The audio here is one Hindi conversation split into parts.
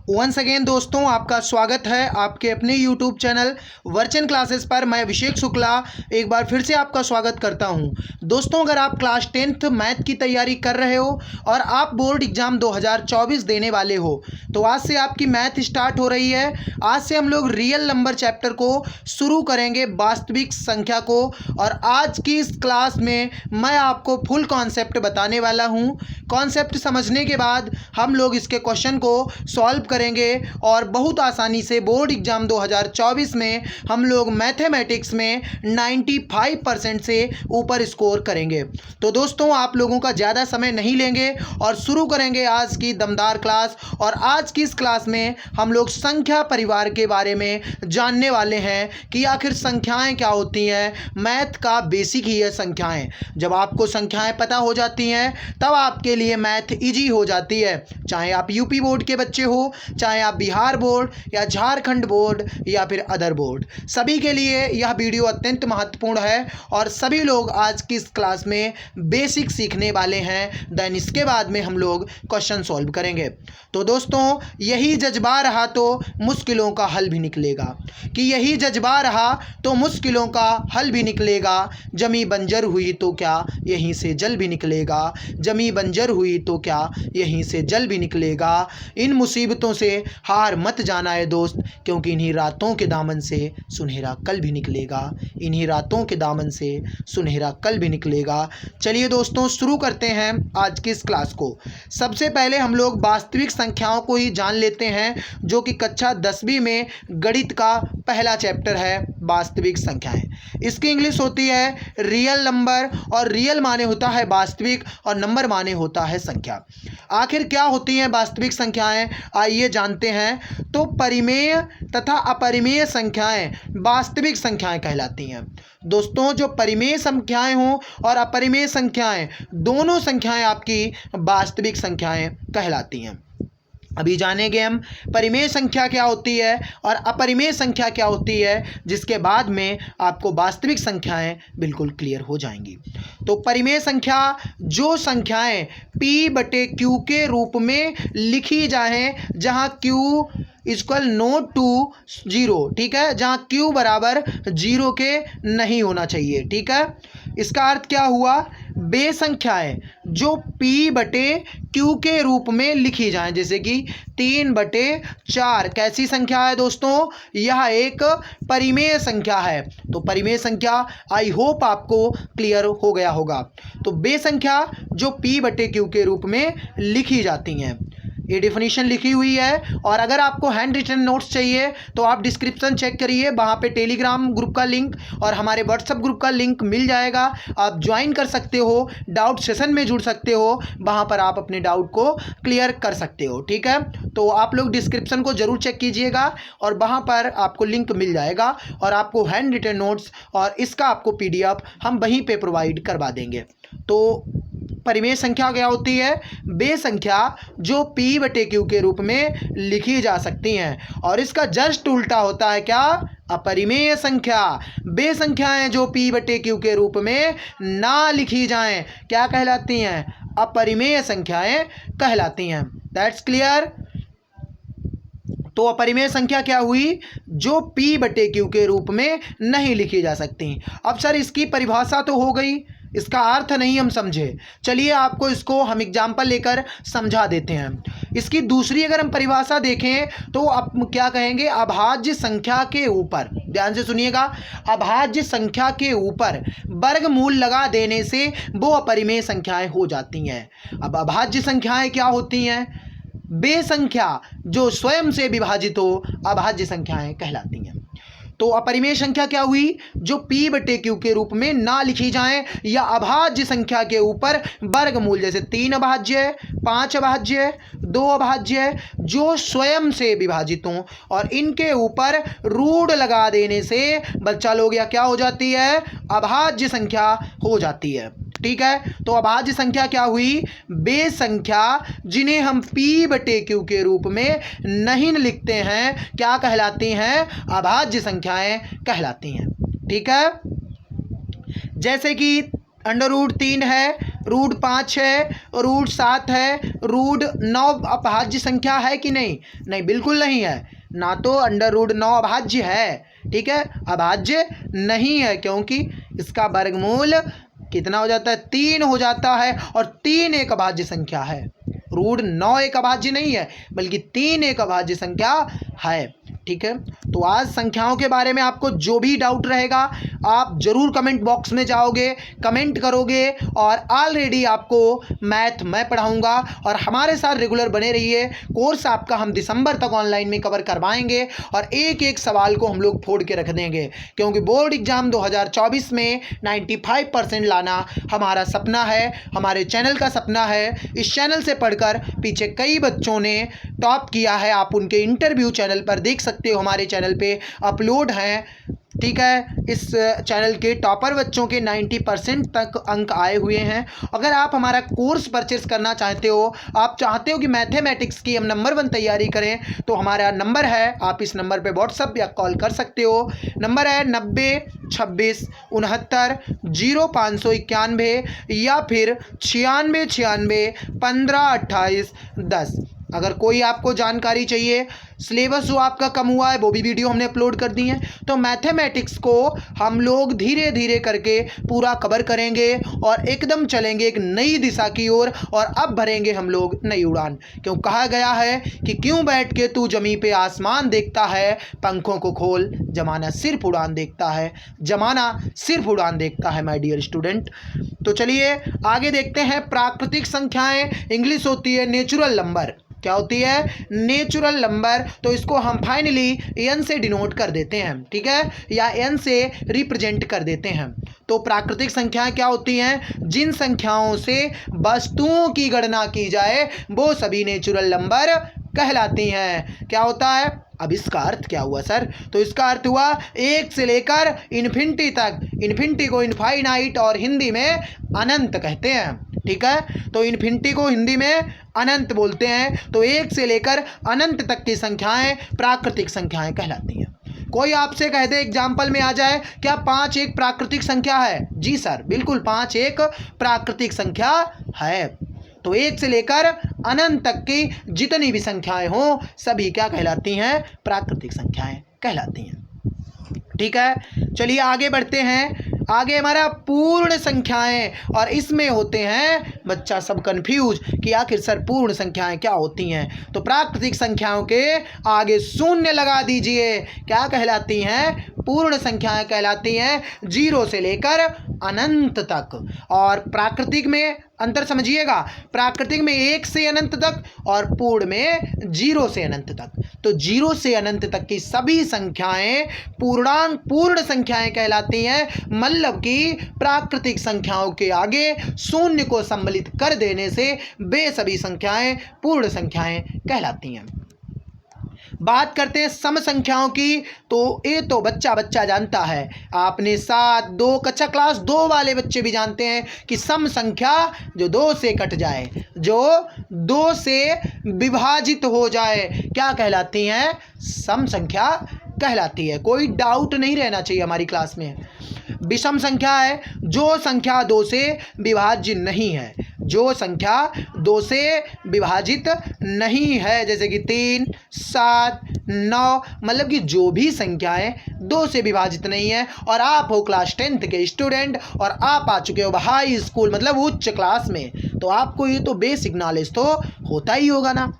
वंस अगेन दोस्तों, आपका स्वागत है आपके अपने YouTube चैनल वर्चन क्लासेस पर। मैं अभिषेक शुक्ला एक बार फिर से आपका स्वागत करता हूं। दोस्तों, अगर आप क्लास 10th मैथ की तैयारी कर रहे हो और आप बोर्ड एग्जाम 2024 देने वाले हो तो आज से आपकी मैथ स्टार्ट हो रही है। आज से हम लोग रियल नंबर चैप्टर को शुरू करेंगे, वास्तविक संख्या को। और आज की इस क्लास में मैं आपको फुल कॉन्सेप्ट बताने वाला हूँ। कॉन्सेप्ट समझने के बाद हम लोग इसके क्वेश्चन को सॉल्व करेंगे और बहुत आसानी से बोर्ड एग्जाम 2024 में हम लोग मैथमेटिक्स में 95% से ऊपर स्कोर करेंगे। तो दोस्तों, आप लोगों का ज़्यादा समय नहीं लेंगे और शुरू करेंगे आज की दमदार क्लास। और आज की इस क्लास में हम लोग संख्या परिवार के बारे में जानने वाले हैं कि आखिर संख्याएं क्या होती हैं। मैथ का बेसिक ही है संख्याएं। जब आपको संख्याएं पता हो जाती हैं तब आपके लिए मैथ इजी हो जाती है। चाहे आप यूपी बोर्ड के बच्चे हो, चाहे आप बिहार बोर्ड या झारखंड बोर्ड या फिर अदर बोर्ड, सभी के लिए यह वीडियो अत्यंत महत्वपूर्ण है। और सभी लोग आज की इस क्लास में बेसिक सीखने वाले हैं। देन इसके बाद में हम लोग क्वेश्चन सॉल्व करेंगे। तो दोस्तों, यही जज्बा रहा तो मुश्किलों का हल भी निकलेगा, कि यही जज्बा रहा तो मुश्किलों का हल भी निकलेगा। जमी बंजर हुई तो क्या यहीं से जल भी निकलेगा, जमी बंजर हुई तो क्या यहीं से जल भी निकलेगा। इन मुसीबतों से हार मत जाना है दोस्त, क्योंकि इन्हीं रातों के दामन से सुनहरा कल भी निकलेगा, इन्हीं रातों के दामन से सुनहरा कल भी निकलेगा। चलिए दोस्तों, शुरू करते हैं आज की इस क्लास को। सबसे पहले हम लोग वास्तविक संख्याओं को ही जान लेते हैं, जो कि कक्षा 10वीं में गणित का पहला चैप्टर है, वास्तविक संख्याएं। इसकी इंग्लिश होती है रियल नंबर, और रियल माने होता है वास्तविक और नंबर माने होता है संख्या। आखिर क्या होती हैं वास्तविक संख्याएं, आइए जानते हैं। तो परिमेय तथा अपरिमेय संख्याएं वास्तविक संख्याएं कहलाती हैं। दोस्तों, जो परिमेय संख्याएं हों और अपरिमेय संख्याएं, दोनों संख्याएं आपकी वास्तविक संख्याएं कहलाती हैं। अभी जानेंगे हम परिमेय संख्या क्या होती है और अपरिमेय संख्या क्या होती है, जिसके बाद में आपको वास्तविक संख्याएं बिल्कुल क्लियर हो जाएंगी। तो परिमेय संख्या जो संख्याएं P/Q के रूप में लिखी जाएं, जहां Q इक्वल नोट टू 0, ठीक है, जहां Q बराबर 0 के नहीं होना चाहिए, ठीक है। इसका अर्थ क्या हुआ, वे संख्याएं जो P/Q के रूप में लिखी जाएं, जैसे कि 3/4 कैसी संख्या है दोस्तों, यह एक परिमेय संख्या है। तो परिमेय संख्या आई होप आपको क्लियर हो गया होगा। तो वे संख्या जो P/Q के रूप में लिखी जाती हैं, ये डेफिनेशन लिखी हुई है। और अगर आपको हैंड रिटन नोट्स चाहिए तो आप डिस्क्रिप्शन चेक करिए, वहाँ पे टेलीग्राम ग्रुप का लिंक और हमारे व्हाट्सएप ग्रुप का लिंक मिल जाएगा। आप ज्वाइन कर सकते हो, डाउट सेशन में जुड़ सकते हो, वहाँ पर आप अपने डाउट को क्लियर कर सकते हो, ठीक है। तो आप लोग डिस्क्रिप्शन को ज़रूर चेक कीजिएगा और वहाँ पर आपको लिंक मिल जाएगा और आपको हैंड रिटन नोट्स और इसका आपको PDF हम वहीं पर प्रोवाइड करवा देंगे। तो परिमेय संख्या क्या होती है, वे संख्या जो P/Q के रूप में लिखी जा सकती हैं। और इसका जस्ट उल्टा होता है क्या, अपरिमेय संख्या। वे संख्याएं जो P/Q के रूप में ना लिखी जाएं क्या कहलाती हैं, अपरिमेय संख्याएं कहलाती हैं। That's clear. तो अपरिमेय संख्या क्या हुई, जो P/Q के रूप में नहीं लिखी जा सकती। अब सर इसकी परिभाषा तो हो गई, इसका अर्थ नहीं हम समझे। चलिए आपको इसको हम एग्जाम्पल लेकर समझा देते हैं। इसकी दूसरी अगर हम परिभाषा देखें तो आप क्या कहेंगे, अभाज्य संख्या के ऊपर, ध्यान से सुनिएगा, अभाज्य संख्या के ऊपर वर्गमूल लगा देने से वो अपरिमेय संख्याएं हो जाती हैं। अब अभाज्य संख्याएं क्या होती हैं, वे संख्या जो स्वयं से विभाजित हो, अभाज्य संख्याएं कहलाती हैं। तो अपरिमेय संख्या क्या हुई, जो P/Q के रूप में ना लिखी जाएं या अभाज्य संख्या के ऊपर वर्गमूल, जैसे 3 अभाज्य, 5 अभाज्य, 2 अभाज्य, जो स्वयं से विभाजित हों और इनके ऊपर रूढ़ लगा देने से बच्चा लोग या क्या हो जाती है, अभाज्य संख्या हो जाती है, ठीक है। तो अभाज्य संख्या क्या हुई, वे संख्या जिन्हें हम P/Q के रूप में नहीं लिखते हैं क्या कहलाती हैं, अभाज्य संख्याएं कहलाती हैं, ठीक है। जैसे कि अंडर रूट 3 है, रूट 5 है, रूट 7 है, रूट 9 अभाज्य संख्या है कि नहीं? नहीं, बिल्कुल नहीं है। ना तो अंडर रूट 9 अभाज्य है, ठीक है, अभाज्य नहीं है, क्योंकि इसका वर्गमूल कितना हो जाता है? 3 हो जाता है, और 3 एक अभाज्य संख्या है। रूट 9 एक अभाज्य नहीं है, बल्कि 3 एक अभाज्य संख्या है, ठीक है। तो आज संख्याओं के बारे में आपको जो भी डाउट रहेगा आप ज़रूर कमेंट बॉक्स में जाओगे, कमेंट करोगे, और ऑलरेडी आपको मैथ मैं पढ़ाऊंगा, और हमारे साथ रेगुलर बने रहिए। कोर्स आपका हम दिसंबर तक ऑनलाइन में कवर करवाएंगे, और एक एक सवाल को हम लोग फोड़ के रख देंगे, क्योंकि बोर्ड एग्जाम 2024 में 95% लाना हमारा सपना है, हमारे चैनल का सपना है। इस चैनल से पढ़कर पीछे कई बच्चों ने टॉप किया है, आप उनके इंटरव्यू चैनल पर देख सकते हो, हमारे चैनल पे अपलोड हैं, ठीक है। इस चैनल के टॉपर बच्चों के 90% तक अंक आए हुए हैं। अगर आप हमारा कोर्स परचेस करना चाहते हो, आप चाहते हो कि मैथमेटिक्स की हम नंबर 1 तैयारी करें, तो हमारा नंबर है, आप इस नंबर पे व्हाट्सअप या कॉल कर सकते हो। नंबर है 90 26 69 0591, या फिर 96 96 15 28 10। अगर कोई आपको जानकारी चाहिए, सिलेबस जो आपका कम हुआ है वो भी वीडियो हमने अपलोड कर दी है। तो मैथमेटिक्स को हम लोग धीरे धीरे करके पूरा कवर करेंगे, और एकदम चलेंगे एक नई दिशा की ओर, और अब भरेंगे हम लोग नई उड़ान। क्यों कहा गया है कि क्यों बैठ के तू जमी पे आसमान देखता है, पंखों को खोल, जमाना सिर्फ उड़ान देखता है, जमाना सिर्फ उड़ान देखता है माय डियर स्टूडेंट। तो चलिए आगे देखते हैं। प्राकृतिक संख्याएं इंग्लिश होती है नेचुरल नंबर। क्या होती है? Natural number. तो इसको हम फाइनली एन से डिनोट कर देते हैं, ठीक है, या एन से रिप्रेजेंट कर देते हैं। तो प्राकृतिक संख्याएं क्या होती हैं? जिन संख्याओं से वस्तुओं की गणना की जाए वो सभी नेचुरल नंबर कहलाती हैं। क्या होता है? अब इसका अर्थ क्या हुआ सर? तो इसका अर्थ हुआ 1 से लेकर इन्फिनिटी तक। इन्फिनिटी को इनफाइनाइट और हिंदी में अनंत कहते हैं, ठीक है। तो इन्फिनिटी को हिंदी में अनंत बोलते हैं। तो 1 से लेकर अनंत तक की संख्याएं प्राकृतिक संख्याएं कहलाती हैं। कोई आपसे कह दे, एग्जाम्पल में आ जाए, क्या 5 एक प्राकृतिक संख्या है? जी सर, बिल्कुल 5 एक प्राकृतिक संख्या है। तो 1 से लेकर अनंत तक की जितनी भी संख्याएं हों सभी क्या कहलाती हैं? प्राकृतिक संख्याएं कहलाती हैं, ठीक है। चलिए आगे बढ़ते हैं। आगे हमारा पूर्ण संख्याएं, और इसमें होते हैं बच्चा सब कंफ्यूज कि आखिर सर पूर्ण संख्याएं क्या होती हैं। तो प्राकृतिक संख्याओं के आगे शून्य लगा दीजिए। क्या कहलाती हैं? पूर्ण संख्याएं कहलाती हैं 0 से लेकर अनंत तक। और प्राकृतिक में अंतर समझिएगा, प्राकृतिक में 1 से अनंत तक और पूर्ण में 0 से अनंत तक। तो 0 से अनंत तक की सभी संख्याएं पूर्णांक पूर्ण संख्याएं कहलाती हैं। मतलब कि प्राकृतिक संख्याओं के आगे शून्य को सम्मिलित कर देने से वे सभी संख्याएं पूर्ण संख्याएं कहलाती हैं। बात करते हैं सम संख्याओं की। तो ये तो बच्चा बच्चा जानता है, आपने 7 2 कक्षा क्लास 2 वाले बच्चे भी जानते हैं कि सम संख्या जो 2 से कट जाए, जो 2 से विभाजित हो जाए, क्या कहलाती हैं? सम संख्या कहलाती है। कोई डाउट नहीं रहना चाहिए हमारी क्लास में। विषम संख्या है जो संख्या 2 से विभाज्य नहीं है, जो संख्या 2 से विभाजित नहीं है, जैसे कि 3 7 9, मतलब कि जो भी संख्याएं 2 से विभाजित नहीं है। और आप हो क्लास 10th के स्टूडेंट, और आप आ चुके हो हाई स्कूल मतलब उच्च क्लास में, तो आपको ये तो बेसिक नॉलेज तो होता ही होगा ना,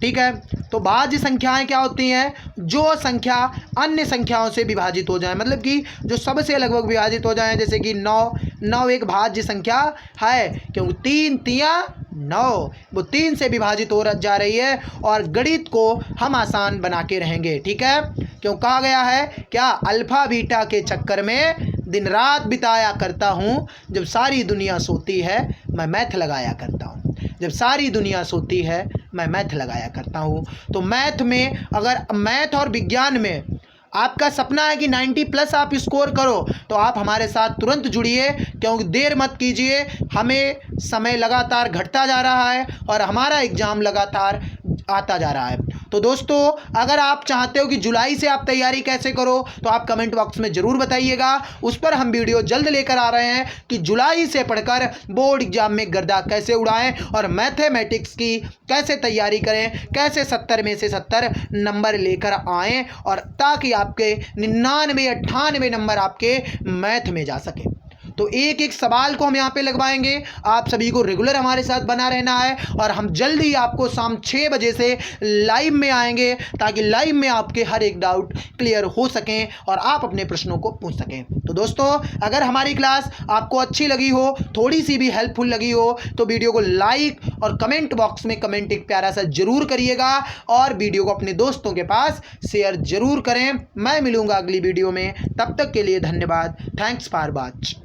ठीक है। तो भाज्य संख्याएं क्या होती हैं? जो संख्या अन्य संख्याओं से विभाजित हो जाए, मतलब कि जो सबसे लगभग विभाजित हो जाए, जैसे कि 9 एक भाज्य संख्या है, क्योंकि 3 तिया 9, वो 3 से विभाजित हो जा रही है, और गणित को हम आसान बना के रहेंगे, ठीक है। क्यों कहा गया है? क्या अल्फा बीटा के चक्कर में दिन रात बिताया करता हूँ, जब सारी दुनिया सोती है मैं मैथ लगाया करता हूँ। जब सारी दुनिया सोती है मैं मैथ लगाया करता हूँ। तो मैथ में, अगर मैथ और विज्ञान में आपका सपना है कि 90+ आप स्कोर करो, तो आप हमारे साथ तुरंत जुड़िए, क्योंकि देर मत कीजिए। हमें समय लगातार घटता जा रहा है और हमारा एग्ज़ाम लगातार आता जा रहा है। तो दोस्तों अगर आप चाहते हो कि जुलाई से आप तैयारी कैसे करो तो आप कमेंट बॉक्स में ज़रूर बताइएगा। उस पर हम वीडियो जल्द लेकर आ रहे हैं कि जुलाई से पढ़कर बोर्ड एग्जाम में गर्दा कैसे उड़ाएं और मैथमेटिक्स की कैसे तैयारी करें, कैसे 70 में से 70 नंबर लेकर आएं और ताकि आपके 99-98 नंबर आपके मैथ में जा सके। तो एक एक सवाल को हम यहाँ पे लगवाएंगे। आप सभी को रेगुलर हमारे साथ बना रहना है और हम जल्द ही आपको शाम 6 बजे से लाइव में आएंगे ताकि लाइव में आपके हर एक डाउट क्लियर हो सकें और आप अपने प्रश्नों को पूछ सकें। तो दोस्तों अगर हमारी क्लास आपको अच्छी लगी हो, थोड़ी सी भी हेल्पफुल लगी हो तो वीडियो को लाइक और कमेंट बॉक्स में कमेंट एक प्यारा सा जरूर करिएगा और वीडियो को अपने दोस्तों के पास शेयर जरूर करें। मैं मिलूंगा अगली वीडियो में, तब तक के लिए धन्यवाद। Thanks for watch.